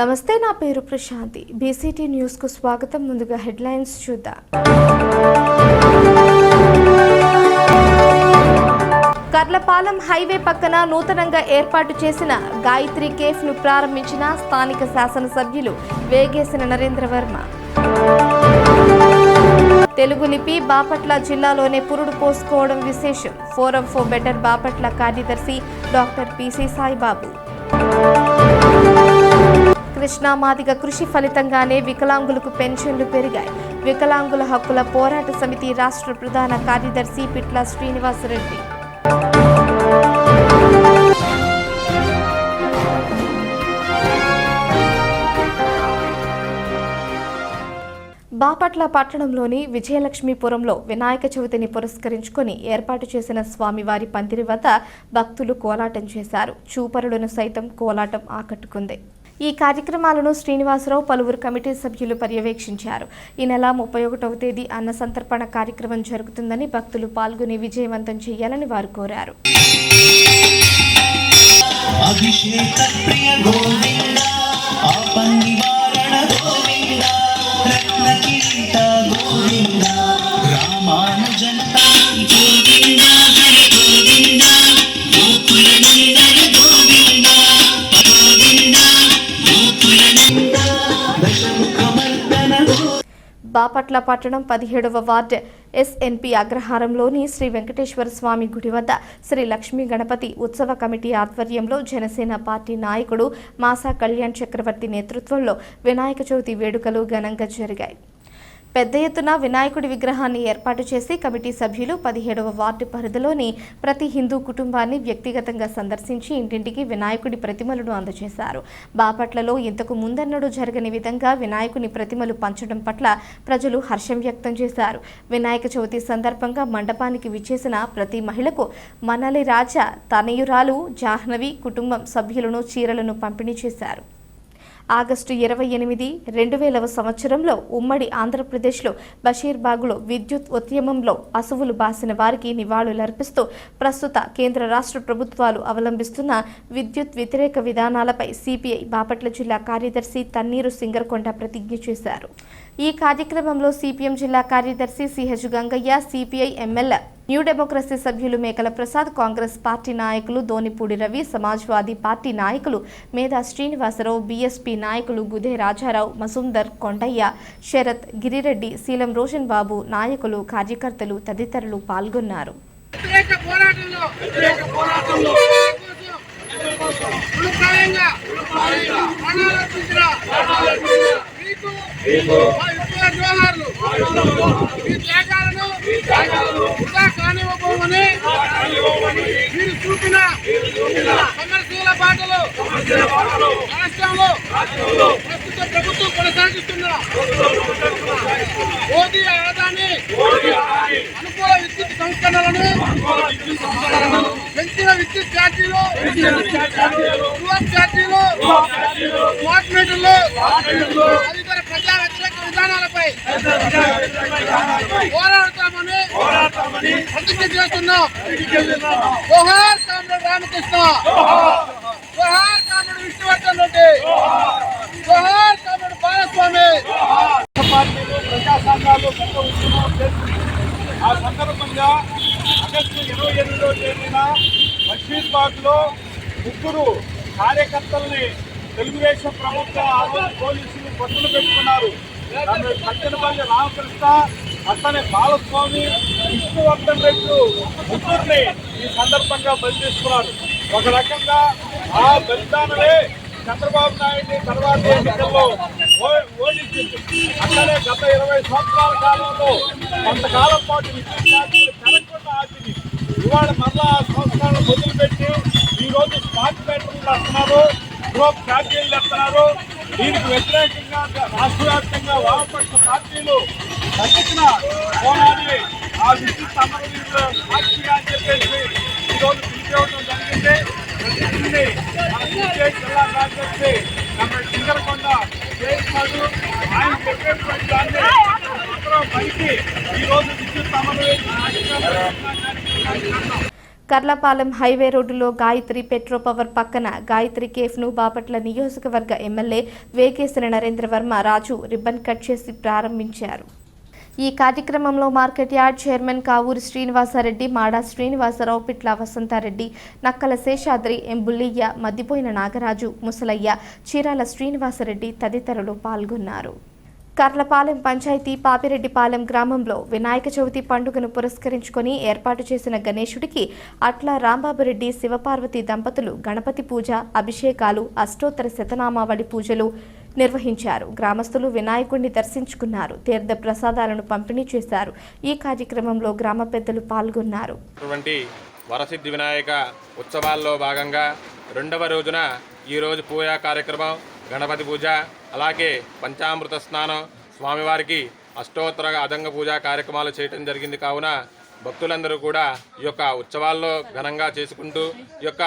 నమస్తే, నా పేరు ప్రశాంతి. బీసీటీ న్యూస్ కు స్వాగతం. ముందుగా హెడ్లైన్స్ చూద్దాం. కర్లపాలెం హైవే పక్కన నూతనంగా ఏర్పాటు చేసిన గాయత్రి కేఫ్ ను ప్రారంభించిన స్థానిక శాసనసభ్యులు వేగేసిన నరేంద్రవర్మ. తెలుగు లిపి బాపట్ల జిల్లాలోనే పురుడు పోసుకోవడం విశేషం. ఫోరం ఫర్ బెటర్ బాపట్ల కార్యదర్శి డాక్టర్ పిసి సాయిబాబు. కృష్ణా మాదిగ కృషి ఫలితంగానే వికలాంగులకు పెన్షన్లు పెరిగాయి. వికలాంగుల హక్కుల పోరాట సమితి రాష్ట్ర ప్రధాన కార్యదర్శి పిట్ల శ్రీనివాసరెడ్డి. బాపట్ల పట్టణంలోని విజయలక్ష్మీపురంలో వినాయక చవితిని పురస్కరించుకొని ఏర్పాటు చేసిన స్వామివారి పందిరి వద్ద భక్తులు కోలాటం చేశారు. చూపరులను సైతం కోలాటం ఆకట్టుకుంది. ఈ కార్యక్రమాలను శ్రీనివాసరావు పలువురు కమిటీ సభ్యులు పర్యవేక్షించారు. ఈ నెల 31వ తేదీ అన్న సంతర్పణ కార్యక్రమం జరుగుతుందని భక్తులు పాల్గొని విజయవంతం చేయాలని వారు కోరారు. బాపట్ల పట్టణం 17వ వార్డు ఎస్ఎన్పి అగ్రహారంలోని శ్రీ వెంకటేశ్వర స్వామి గుడి వద్ద శ్రీ లక్ష్మీ గణపతి ఉత్సవ కమిటీ ఆధ్వర్యంలో జనసేన పార్టీ నాయకుడు మాసా కళ్యాణ్ చక్రవర్తి నేతృత్వంలో వినాయక చవితి వేడుకలు ఘనంగా జరిగాయి. పెద్ద ఎత్తున వినాయకుడి విగ్రహాన్ని ఏర్పాటు చేసి కమిటీ సభ్యులు 17వ వార్డు పరిధిలోని ప్రతి హిందూ కుటుంబాన్ని వ్యక్తిగతంగా సందర్శించి ఇంటింటికి వినాయకుడి ప్రతిమలను అందజేశారు. బాపట్లలో ఇంతకు ముందెన్నడూ జరగని విధంగా వినాయకుని ప్రతిమలు పంచడం పట్ల ప్రజలు హర్షం వ్యక్తం చేశారు. వినాయక చవితి సందర్భంగా మండపానికి విచ్చేసిన ప్రతి మహిళకు మనలి రాజా తనయురాలు జాహ్నవి కుటుంబం సభ్యులను చీరలను పంపిణీ చేశారు. ఆగస్టు 28, 2000వ సంవత్సరంలో ఉమ్మడి ఆంధ్రప్రదేశ్లో బషీర్బాగ్లో విద్యుత్ ఉద్యమంలో అసువులు బాసిన వారికి నివాళులర్పిస్తూ ప్రస్తుత కేంద్ర రాష్ట్ర ప్రభుత్వాలు అవలంబిస్తున్న విద్యుత్ వ్యతిరేక విధానాలపై సిపిఐ బాపట్ల జిల్లా కార్యదర్శి తన్నీరు సింగరకొండ ప్రతిజ్ఞ చేశారు. ఈ కార్యక్రమంలో సిపిఎం జిల్లా కార్యదర్శి CH Gangaiah, CPI ML New Democracy సభ్యులు మేకల ప్రసాద్, కాంగ్రెస్ పార్టీ నాయకులు దోనిపూడి రవి, సమాజ్వాదీ పార్టీ నాయకులు మేధా శ్రీనివాసరావు, బీఎస్పీ నాయకులు గుదే రాజారావు, మసుందర్, కొండయ్య, శరత్, గిరిరెడ్డి, శీలం రోషన్ బాబు, నాయకులు, కార్యకర్తలు తదితరులు పాల్గొన్నారు. మీరు చూపిన సమరశీల బాటలు రాష్ట్రంలో ప్రస్తుత ప్రభుత్వం కొనసాగిస్తున్న మోదీ ఆదాని అనుకూల విద్యుత్ సంస్కరణలను పెంచిన విద్యుత్ ఛార్జీలు, ఛార్జీలు, స్మార్ట్ మీటర్లు తదితర ప్రజా వ్యతిరేక విధానాలపై పోరాడతామని ప్రతిజ్ఞ చేస్తున్నాం. జోహార్ కామ్రేడ్ రామకృష్ణ, జోహార్ కామ్రేడ్ విష్ణువర్ధన్ రెడ్డి, జోహార్ కామ్రేడ్ బాలస్వామి. పార్టీలు, ప్రజా సంఘాలు పెద్ద ఉద్యమం చేస్తుంది. ఆ సందర్భంగా ఆగస్టు 28వ తేదీన బషీర్బాగ్లో 3 కార్యకర్తల్ని తెలుగుదేశం ప్రభుత్వం పోలీసులు పట్టులు పెట్టుకున్నారు. సత్యనపల్లి రామకృష్ణ, అట్లనే బాలస్వామి, విష్ణువర్ధన్ రెడ్డి ముగ్గురిని ఈ సందర్భంగా బలి తీసుకున్నారు. ఒక రకంగా ఆ బలిదానమే చంద్రబాబు నాయుడు తర్వాత ఎన్నికల్లో ఓడించింది. అట్లనే గత 20 సంవత్సరాల కాలంలో కొంతకాలం పాటు విద్యుత్ ఛార్జీలు పెరగకుండా ఆపింది. ఇవాళ మరలా సంస్థలను మొదలుపెట్టి ఈరోజు స్మార్ట్ మీటర్లు వస్తున్నారు, గ్రూప్ ఛార్జీలు వస్తున్నారు. దీనికి వ్యతిరేకంగా రాష్ట్ర వ్యాప్తంగా వామపక్ష పార్టీలు తగ్గించిన పోరాడి ఆ విద్యుత్ అమలు సాక్షిగా అని చెప్పేసి ఈరోజు పిలిచేయడం జరిగింది. జిల్లా కార్యదర్శి సింగరకొండ చేస్తున్నాడు. ఆయన చెప్పేటువంటి దాన్ని అందరం పైకి ఈరోజు విద్యుత్ అమలు కర్లపాలెం హైవే రోడ్డులో గాయత్రి పెట్రో పవర్ పక్కన గాయత్రి కేఫ్ను బాపట్ల నియోజకవర్గ MLA Vegeshwara Narendra Varma Raju ribbon cut చేసి ప్రారంభించారు. ఈ కార్యక్రమంలో market yard chairman Kavuri Srinivasa Reddy, Mada Srinivasa Rao, Pitla Vasantha Reddy, Nakkala Seshadri, M Bullaiah, Maddipoyina Nagaraju, Musalaiah, Chirala Srinivasa Reddy తదితరులు పాల్గొన్నారు. కర్లపాలెం పంచాయతీ పాపిరెడ్డిపాలెం గ్రామంలో వినాయక చవితి పండుగను పురస్కరించుకొని ఏర్పాటు చేసిన గణేశుడికి అట్ల రాంబాబురెడ్డి, శివపార్వతి దంపతులు గణపతి పూజ, అభిషేకాలు, అష్టోత్తర శతనామావళి పూజలు నిర్వహించారు. గ్రామస్తులు వినాయకుడిని దర్శించుకున్నారు. తీర్థ ప్రసాదాలను పంపిణీ చేశారు. ఈ కార్యక్రమంలో గ్రామ పెద్దలు పాల్గొన్నారు. వరసిద్ధి వినాయక ఉత్సవాల్లో భాగంగా రెండవ రోజున ఈరోజు పూజా కార్యక్రమం, గణపతి పూజ, అలాగే పంచామృత స్నానం, స్వామివారికి అష్టోత్తర అదంగ పూజా కార్యక్రమాలు చేయటం జరిగింది. కావున భక్తులందరూ కూడా ఈ యొక్క ఉత్సవాల్లో ఘనంగా చేసుకుంటూ ఈ యొక్క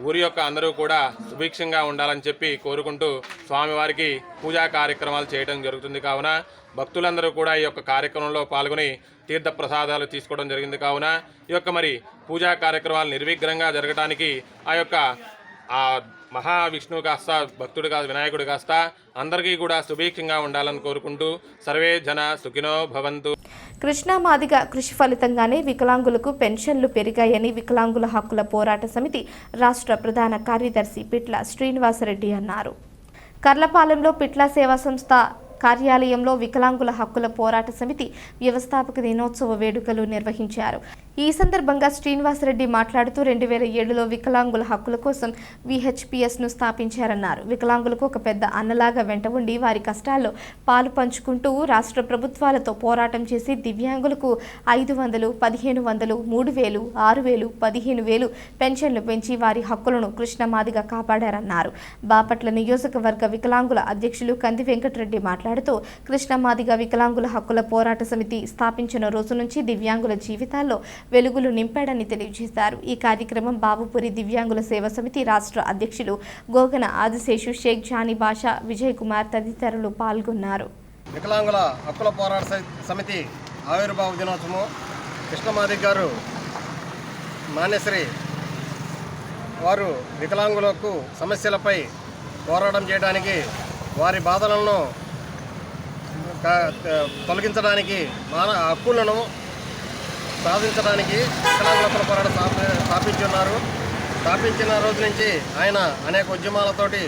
ఊరి యొక్క అందరూ కూడా సుభిక్షంగా ఉండాలని చెప్పి కోరుకుంటూ స్వామివారికి పూజా కార్యక్రమాలు చేయడం జరుగుతుంది. కావున భక్తులందరూ కూడా ఈ యొక్క కార్యక్రమంలో పాల్గొని తీర్థ ప్రసాదాలు తీసుకోవడం జరిగింది. కావున ఈ యొక్క మరి పూజా కార్యక్రమాలు నిర్విఘ్నంగా జరగడానికి ఆ మహావిష్ణువు కాస్త భక్తుడు కాస్త వినాయకుడు కాస్త అందరికీ కూడా సుభిక్షంగా ఉండాలని కోరుకుంటూ సర్వే జన సుఖినో భవంతు. కృష్ణా మాదిగ కృషి ఫలితంగానే వికలాంగులకు పెన్షన్లు పెరిగాయని వికలాంగుల హక్కుల పోరాట సమితి రాష్ట్ర ప్రధాన కార్యదర్శి పిట్ల శ్రీనివాసరెడ్డి అన్నారు. కర్లపాలెంలో పిట్ల సేవా సంస్థ కార్యాలయంలో వికలాంగుల హక్కుల పోరాట సమితి వ్యవస్థాపక దినోత్సవ వేడుకలు నిర్వహించారు. ఈ సందర్భంగా శ్రీనివాసరెడ్డి మాట్లాడుతూ 2007లో వికలాంగుల హక్కుల కోసం VHPSను స్థాపించారన్నారు. వికలాంగులకు ఒక పెద్ద అన్నలాగా వెంట ఉండి వారి కష్టాల్లో పాలు పంచుకుంటూ రాష్ట్ర ప్రభుత్వాలతో పోరాటం చేసి దివ్యాంగులకు 500, 1500, 3000, 6000, 15000 పెన్షన్లు పెంచి వారి హక్కులను కృష్ణమాదిగా కాపాడారన్నారు. బాపట్ల నియోజకవర్గ వికలాంగుల అధ్యక్షులు కంది వెంకటరెడ్డి మాట్లాడుతూ కృష్ణమాదిగ వికలాంగుల హక్కుల పోరాట సమితి స్థాపించిన రోజు నుంచి దివ్యాంగుల జీవితాల్లో వెలుగులు నింపాడని తెలియజేశారు. ఈ కార్యక్రమం బాబుపురి దివ్యాంగుల సేవా సమితి రాష్ట్ర అధ్యక్షులు గోగన ఆదిశేషు, షేక్ జానీ బాషా, విజయ్ కుమార్ తదితరులు పాల్గొన్నారు. వికలాంగుల హక్కుల పోరాట సమితి ఆవిర్భావ దినోత్సవం కృష్ణమాదిగ గారు మాన్యశ్రీ వారు వికలాంగులకు సమస్యలపై పోరాటం చేయడానికి, వారి బాధలను తొలగించడానికి, హక్కులను సాధించడానికి వికలాంగుల హక్కుల పోరాటం స్థాపించున్నారు. స్థాపించిన రోజు నుంచి ఆయన అనేక ఉద్యమాలతోటి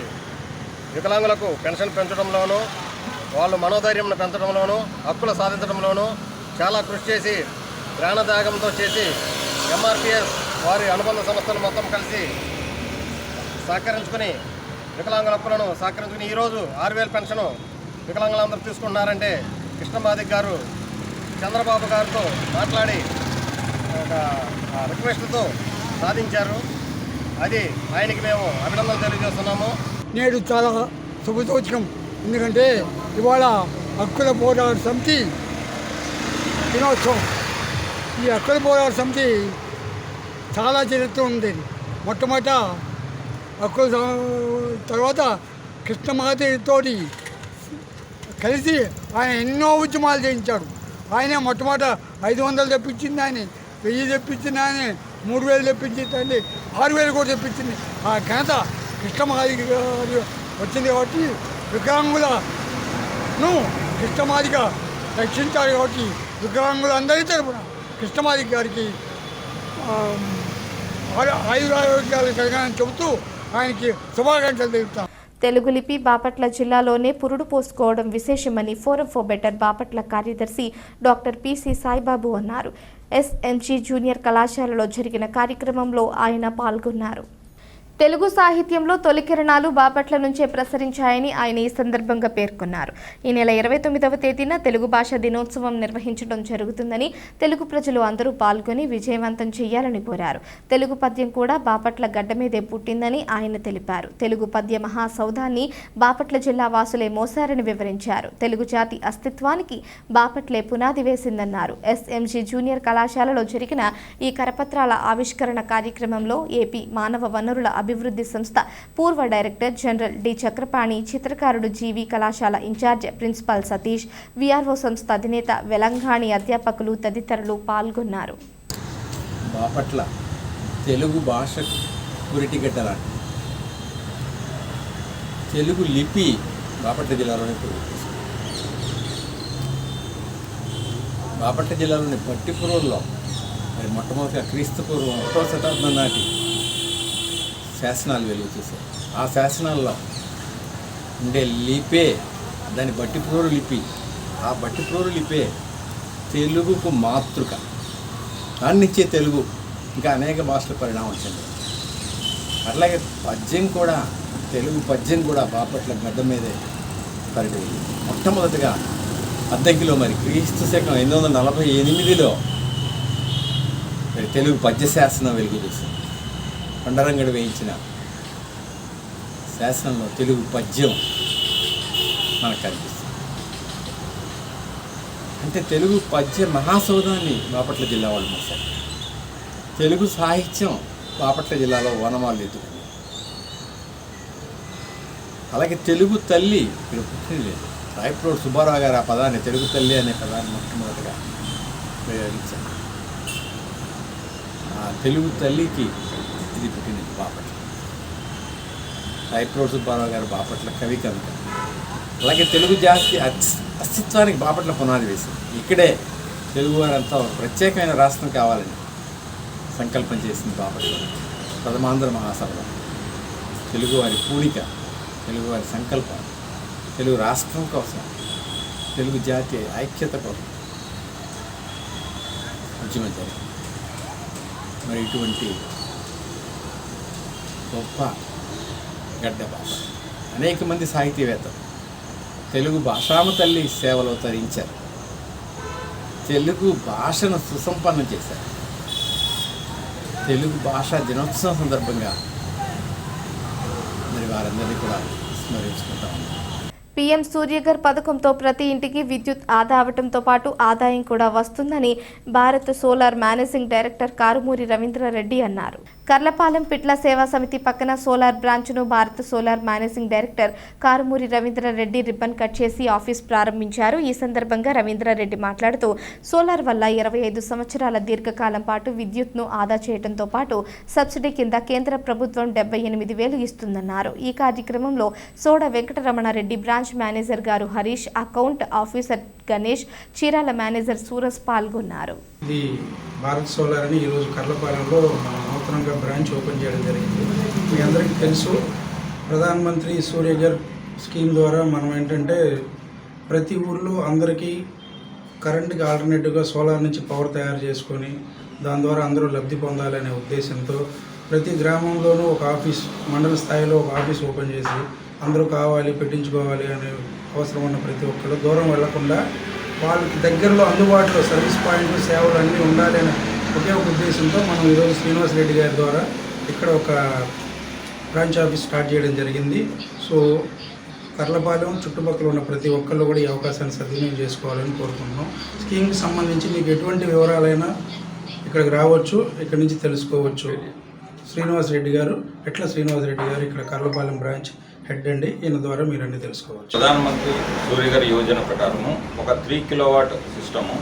వికలాంగులకు పెన్షన్ పెంచడంలోనూ, వాళ్ళు మనోధైర్యం పెంచడంలోనూ, హక్కులు సాధించడంలోనూ చాలా కృషి చేసి ప్రాణత్యాగంతో చేసి MRPS వారి అనుబంధ సంస్థలు మొత్తం కలిసి సహకరించుకుని వికలాంగుల హక్కులను సహకరించుకుని ఈరోజు 6000 పెన్షను వికలాంగులందరూ తీసుకుంటున్నారంటే కృష్ణమాదిగ గారు చంద్రబాబు గారితో మాట్లాడి ఒక రిక్వెస్ట్తో సాధించారు. అది ఆయనకి మేము అభినందనలు తెలియజేస్తున్నాము. నేడు చాలా శుభసూచకం. ఎందుకంటే ఇవాళ హక్కుల పోరాట సమితి దినోత్సవం. ఈ హక్కుల పోరాట సమితి చాలా చరిత్ర ఉంది. మొట్టమొదట హక్కుల తర్వాత కృష్ణమాదితోటి కలిసి ఆయన ఎన్నో ఉద్యమాలు చేయించాడు. ఆయనే మొట్టమొదట 500 తెప్పించింది, ఆయన 1000 తెప్పించింది, ఆయన 3000 తెప్పించింది, 6000 కూడా తెప్పించింది. ఆ ఘనత కృష్ణమాదిగ గారు వచ్చింది. కాబట్టి వికలాంగులను కృష్ణమాదిగ రక్షించారు. కాబట్టి వికలాంగులందరి తరపున కృష్ణమాదిగ గారికి ఆయురారోగ్యాలు కలగాలని చెబుతూ ఆయనకి శుభాకాంక్షలు తెలుపుతాం. తెలుగు లిపి బాపట్ల జిల్లాలోనే పురుడు పోసుకోవడం విశేషమని ఫోరం ఫర్ బెటర్ బాపట్ల కార్యదర్శి డాక్టర్ PC సాయిబాబు అన్నారు. SMG జూనియర్ కళాశాలలో జరిగిన కార్యక్రమంలో ఆయన పాల్గొన్నారు. తెలుగు సాహిత్యంలో తొలి కిరణాలు బాపట్ల నుంచే ప్రసరించాయని ఆయన ఈ సందర్భంగా పేర్కొన్నారు. ఈ నెల 29వ తేదీన తెలుగు భాషా దినోత్సవం నిర్వహించడం జరుగుతుందని, తెలుగు ప్రజలు అందరూ పాల్గొని విజయవంతం చేయాలని కోరారు. తెలుగు పద్యం కూడా బాపట్ల గడ్డ మీదే పుట్టిందని ఆయన తెలిపారు. తెలుగు పద్య మహాసౌధాన్ని బాపట్ల జిల్లా వాసులే మోసారని వివరించారు. తెలుగు జాతి అస్తిత్వానికి బాపట్లే పునాది వేసిందన్నారు. SMG జూనియర్ కళాశాలలో జరిగిన ఈ కరపత్రాల ఆవిష్కరణ కార్యక్రమంలో ఏపీ మానవ వనరుల అభివృద్ధి సంస్థ పూర్వ డైరెక్టర్ జనరల్ డి చక్రపాణి, చిత్రకారుడు జీవి కళాశాల ఇన్ఛార్జ్ ప్రిన్సిపాల్ సతీష్, విఆర్ఓ సంస్థ అధినేత వెలంగాణి అధ్యాపకులు తదితరులు పాల్గొన్నారు. బాపట్ల తెలుగు భాష పురిటిగడ్డలాంటి తెలుగు లిపి బాపట్ల జిల్లాలోనే బాపట్ల జిల్లాలోని పట్టిపురంలో మరి మొట్టమొదటిగా క్రీస్తుపూర్వం 1వ శతాబ్దం నాటి శాసనాలు వెలుగు చూశారు. ఆ శాసనాల్లో ఉండే లిపే దాని బట్టిప్రోరు లిపి. ఆ బట్టిప్రోరు లిపే తెలుగుకు మాతృక. దాన్నిచ్చే తెలుగు ఇంకా అనేక భాషల పరిణామం చెందింది. అట్లాగే పద్యం కూడా, తెలుగు పద్యం కూడా బాపట్ల గడ్డ మీదే పరిగెత్తింది. మొట్టమొదటిగా అద్దంకిలో మరి క్రీస్తు శకం 848లో మరి తెలుగు పద్య శాసనం వెలుగు చూసింది. కొండరంగడి వేయించిన శాసనంలో తెలుగు పద్యం మనకు కనిపిస్తుంది. అంటే తెలుగు పద్య మహాసౌధాన్ని బాపట్ల జిల్లా వాళ్ళు మోసారు. తెలుగు సాహిత్యం బాపట్ల జిల్లాలో వనమాలు ఎత్తుకుంది. అలాగే తెలుగు తల్లి ఇక్కడ పుట్టింది. రాయప్రోడ్ సుబ్బారావు గారు ఆ పదాన్ని, తెలుగు తల్లి అనే పదాన్ని మొట్టమొదటిగా ప్రయోగించారు. ఆ తెలుగు తల్లికి ఇది పుట్టింది బాపట్ల. రాయప్రోడ్ సుబ్బారావు గారు బాపట్ల కవి కనుక. అలాగే తెలుగు జాతి అస్తిత్వానికి బాపట్ల పునాది వేసింది. ఇక్కడే తెలుగు వారంతా ప్రత్యేకమైన రాష్ట్రం కావాలని సంకల్పం చేసింది బాపట్ల. ప్రథమాంధ్ర మహాసభలో తెలుగువారి పూనిక, తెలుగువారి సంకల్పం, తెలుగు రాష్ట్రం కోసం, తెలుగు జాతి ఐక్యత కోసం ఉద్యమం జరిగింది. మరి ఇటువంటి గొప్ప గడ్డ బాపట్ల. అనేక మంది సాహితీవేత్తలు తెలుగు భాషామ తల్లి సేవలో తరించారు. తెలుగు భాషను సుసంపన్నం చేశారు. తెలుగు భాషా దినోత్సవం సందర్భంగా మరి వారందరినీ కూడా స్మరించుకుంటా ఉన్నాం. పీఎం సూర్యఘర్ పథకంతో ప్రతి ఇంటికి విద్యుత్ ఆదా అవడంతో పాటు ఆదాయం కూడా వస్తుందని Bharat solar managing director Karumuri Ravindra Reddy అన్నారు. కర్లపాలెం పిట్ల సేవా సమితి పక్కన సోలార్ బ్రాంచ్ను Bharat solar managing director Karumuri Ravindra Reddy ribbon cut చేసి ఆఫీస్ ప్రారంభించారు. ఈ సందర్భంగా రవీంద్రారెడ్డి మాట్లాడుతూ సోలార్ వల్ల 25 సంవత్సరాల దీర్ఘకాలం పాటు విద్యుత్ను ఆదా చేయడంతో పాటు సబ్సిడీ కింద కేంద్ర ప్రభుత్వం 78,000 ఇస్తుందన్నారు. ఈ కార్యక్రమంలో సోడ వెంకటరమణారెడ్డి, బ్రాంచ్ మేనేజర్ గారు Harish, account officer Ganesh, Chirala manager Suraj పాల్గొన్నారు. ఇది భారత్ సోలార్ అని ఈరోజు కర్లపాలెంలో మనం నూతనంగా బ్రాంచ్ ఓపెన్ చేయడం జరిగింది. మీ అందరికీ తెలుసు, ప్రధాన మంత్రి సూర్యఘర్ స్కీమ్ ద్వారా మనం ఏంటంటే ప్రతి ఊర్లో అందరికీ కరెంట్కి ఆల్టర్నేటివ్గా సోలార్ నుంచి పవర్ తయారు చేసుకొని దాని ద్వారా అందరూ లబ్ధి పొందాలనే ఉద్దేశంతో ప్రతి గ్రామంలోనూ ఒక ఆఫీస్, మండల స్థాయిలో ఒక ఆఫీస్ ఓపెన్ చేసి అందరూ కావాలి, పెట్టించుకోవాలి అనే అవసరం ఉన్న ప్రతి ఒక్కరు దూరం వెళ్లకుండా వాళ్ళకి దగ్గరలో అందుబాటులో సర్వీస్ పాయింట్లు, సేవలు అన్నీ ఉండాలి అనే ఒకే ఒక ఉద్దేశంతో మనం ఈరోజు శ్రీనివాస్ రెడ్డి గారి ద్వారా ఇక్కడ ఒక బ్రాంచ్ ఆఫీస్ స్టార్ట్ చేయడం జరిగింది. సో కర్లపాలెం చుట్టుపక్కల ఉన్న ప్రతి ఒక్కళ్ళు కూడా ఈ అవకాశాన్ని సద్వినియోగం చేసుకోవాలని కోరుకుంటున్నాం. స్కీమ్కి సంబంధించి మీకు ఎటువంటి వివరాలైనా ఇక్కడికి రావచ్చు, ఇక్కడి నుంచి తెలుసుకోవచ్చు. శ్రీనివాస్ రెడ్డి గారు ఇక్కడ కర్లపాలెం బ్రాంచ్ హెడ్ అండి. ఈయన ద్వారా మీరు అన్ని తెలుసుకోవచ్చు. ప్రధానమంత్రి సూర్యఘర్ యోజన ప్రకారము ఒక 3 కిలోవాట్ సిస్టము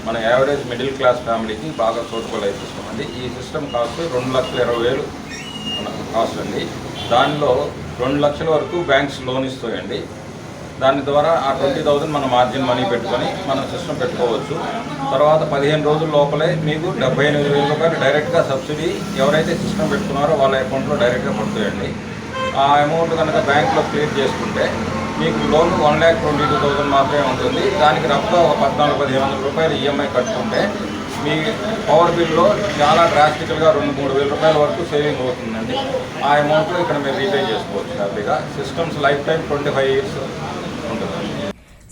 మన యావరేజ్ మిడిల్ క్లాస్ ఫ్యామిలీకి బాగా సూటబుల్ అయ్యే సిస్టమ్ అండి. ఈ సిస్టమ్ కాస్ట్ 2,20,000 కాస్ట్ అండి. దానిలో 2 లక్షల వరకు బ్యాంక్స్ లోన్ ఇస్తాయండి. దాని ద్వారా ఆ 20,000 మన మార్జిన్ మనీ పెట్టుకొని మనం సిస్టమ్ పెట్టుకోవచ్చు. తర్వాత 15 రోజుల లోపలే మీకు 78,000 రూపాయలు డైరెక్ట్గా సబ్సిడీ ఎవరైతే సిస్టమ్ పెట్టుకున్నారో వాళ్ళ అకౌంట్లో డైరెక్ట్గా పడుతాయండి. ఆ అమౌంట్ కనుక బ్యాంక్లో క్లియర్ చేసుకుంటే మీకు లోన్ 1,22,000 మాత్రమే ఉంటుంది. దానికి రఫ్గా ఒక 1,400-1,500 రూపాయలు ఈఎంఐ కట్టుకుంటే మీ పవర్ బిల్లో చాలా డ్రాస్టికల్గా 2,000-3,000 రూపాయల వరకు సేవింగ్ అవుతుందండి. ఆ అమౌంట్లో ఇక్కడ మీరు రీపే చేసుకోవచ్చు హ్యాపీగా. సిస్టమ్స్ లైఫ్ టైం 25 years ఉంటుందండి.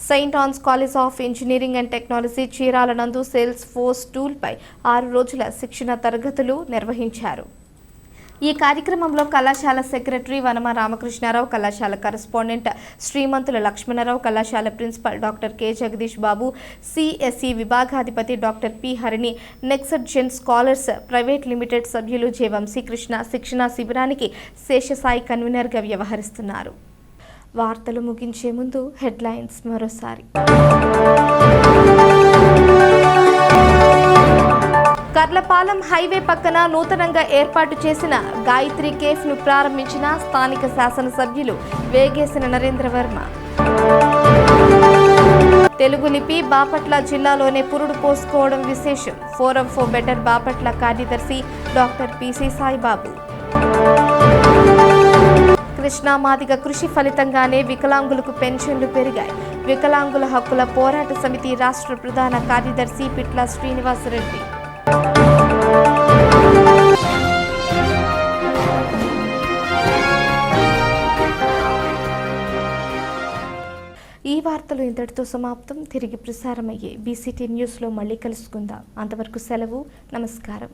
Saint Ann's college of engineering and technology Chirala నందు సేల్స్ ఫోర్స్ టూల్పై 6 రోజుల శిక్షణ తరగతులు నిర్వహించారు. ఈ కార్యక్రమంలో కళాశాల సెక్రటరీ వనమ రామకృష్ణారావు, కళాశాల కరెస్పాండెంట్ శ్రీమంతుల లక్ష్మణరావు, కళాశాల principal doctor K Jagadish Babu, CSE విభాగాధిపతి doctor P Harini, next gen scholars private limited సభ్యులు జె వంశీకృష్ణ శిక్షణా శిబిరానికి శేషసాయి కన్వీనర్గా వ్యవహరిస్తున్నారు. వార్తలు ముగించే ముందు హెడ్లైన్స్ మరోసారి. కర్లపాలెం హైవే పక్కన నూతనంగా ఏర్పాటు చేసిన గాయత్రి కేఫ్ను ప్రారంభించిన స్థానిక శాసనసభ్యులు వేగేసిన నరేంద్రవర్మ. తెలుగు లిపి బాపట్ల జిల్లాలోనే పురుడు పోసుకోవడం విశేషం. ఫోరం ఫర్ బెటర్ బాపట్ల కార్యదర్శి డాక్టర్ పిసి సాయిబాబు. కృష్ణా మాదిగ కృషి ఫలితంగానే వికలాంగులకు పెన్షన్లు పెరిగాయి. వికలాంగుల హక్కుల పోరాట సమితి రాష్ట్ర ప్రధాన కార్యదర్శి పిట్ల శ్రీనివాసరెడ్డి. ఈ వార్తలు ఇంతటితో సమాప్తం. తిరిగి ప్రసారమయ్యే బీసీటీ న్యూస్లో మళ్ళీ కలుసుకుందాం. అంతవరకు సెలవు. నమస్కారం.